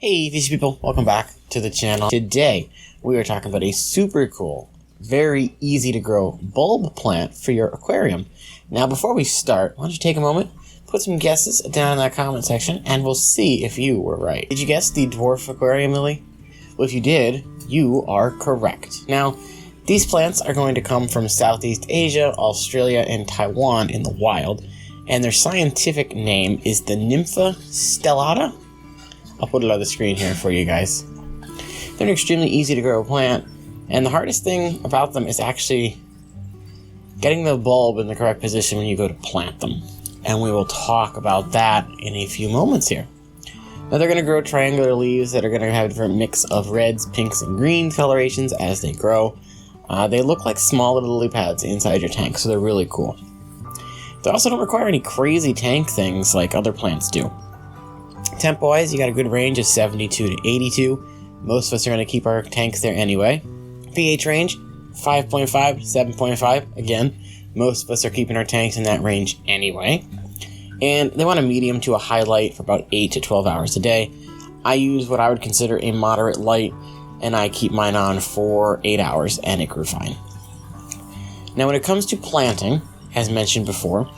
Hey fishy people, welcome back to the channel. Today we are talking about a super cool, very easy to grow bulb plant for your aquarium. Now before we start, why don't you take a moment, put some guesses down in that comment section and we'll see if you were right. Did you guess the Dwarf Aquarium lily? Well, if you did, you are correct. Now these plants are going to come from Southeast Asia, Australia, and Taiwan in the wild, and their scientific name is the Nympha stellata. I'll put it on the screen here for you guys. They're an extremely easy to grow plant, and the hardest thing about them is actually getting the bulb in the correct position when you go to plant them. And we will talk about that in a few moments here. Now they're going to grow triangular leaves that are going to have a different mix of reds, pinks, and green colorations as they grow. They look like small little lily pads inside your tank, so they're really cool. They also don't require any crazy tank things like other plants do. Temp-wise, you got a good range of 72 to 82. Most of us are going to keep our tanks there anyway. pH range, 5.5 to 7.5. Again, most of us are keeping our tanks in that range anyway. And they want a medium to a high light for about 8 to 12 hours a day. I use what I would consider a moderate light, and I keep mine on for 8 hours, and it grew fine. Now when it comes to planting, as mentioned before,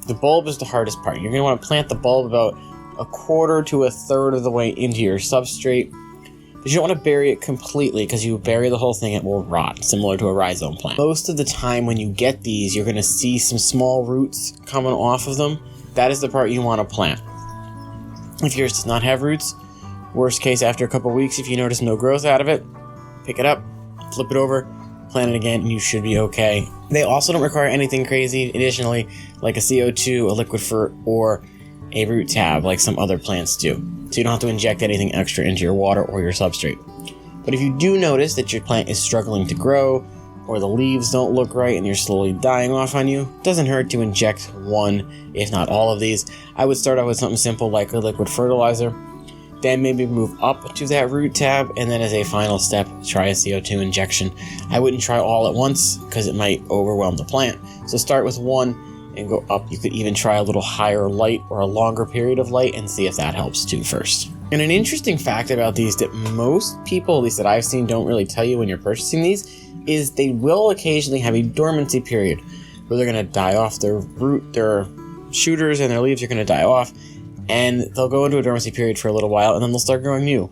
the bulb is the hardest part. You're going to want to plant the bulb about a quarter to a third of the way into your substrate, but you don't want to bury it completely, because you bury the whole thing, it will rot, similar to a rhizome plant. Most of the time when you get these, you're going to see some small roots coming off of them. That is the part you want to plant. If yours does not have roots, worst case, after a couple weeks, if you notice no growth out of it, pick it up, flip it over, plant it again, and you should be okay. They also don't require anything crazy additionally, like a CO2, a liquid fert, or a root tab like some other plants do. So you don't have to inject anything extra into your water or your substrate. But if you do notice that your plant is struggling to grow, or the leaves don't look right and you're slowly dying off on you, it doesn't hurt to inject one, if not all of these. I would start out with something simple like a liquid fertilizer, then maybe move up to that root tab, and then as a final step, try a CO2 injection. I wouldn't try all at once because it might overwhelm the plant. So start with one and go up. You could even try a little higher light or a longer period of light and see if that helps too first. And an interesting fact about these that most people, at least that I've seen, don't really tell you when you're purchasing these, is they will occasionally have a dormancy period where they're going to die off their root, their shooters and their leaves are going to die off, and they'll go into a dormancy period for a little while and then they'll start growing new.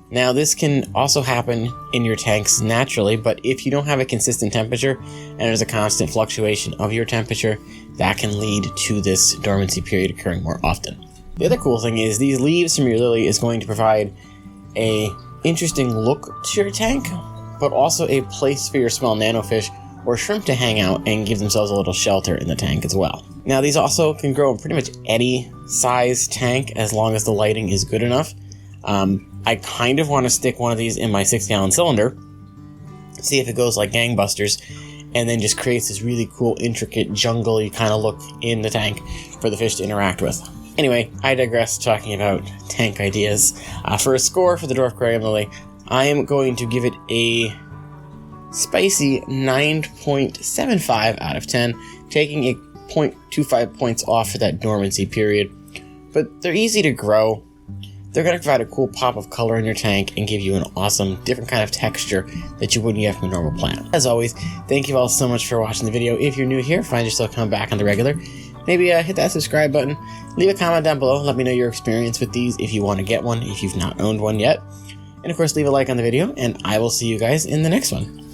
Now this can also happen in your tanks naturally, but if you don't have a consistent temperature and there's a constant fluctuation of your temperature, that can lead to this dormancy period occurring more often. The other cool thing is these leaves from your lily is going to provide a interesting look to your tank, but also a place for your small nanofish or shrimp to hang out and give themselves a little shelter in the tank as well. Now these also can grow in pretty much any size tank as long as the lighting is good enough. I kind of want to stick one of these in my 6-gallon cylinder, see if it goes like gangbusters, and then just creates this really cool, intricate, jungly kind of look in the tank for the fish to interact with. Anyway, I digress talking about tank ideas. For a score for the Dwarf Aquarium lily, I am going to give it a spicy 9.75 out of 10, taking a 0.25 points off for that dormancy period. But they're easy to grow. They're going to provide a cool pop of color in your tank and give you an awesome, different kind of texture that you wouldn't get from a normal plant. As always, thank you all so much for watching the video. If you're new here, find yourself coming back on the regular, maybe hit that subscribe button, leave a comment down below, let me know your experience with these if you want to get one, if you've not owned one yet. And of course, leave a like on the video, and I will see you guys in the next one.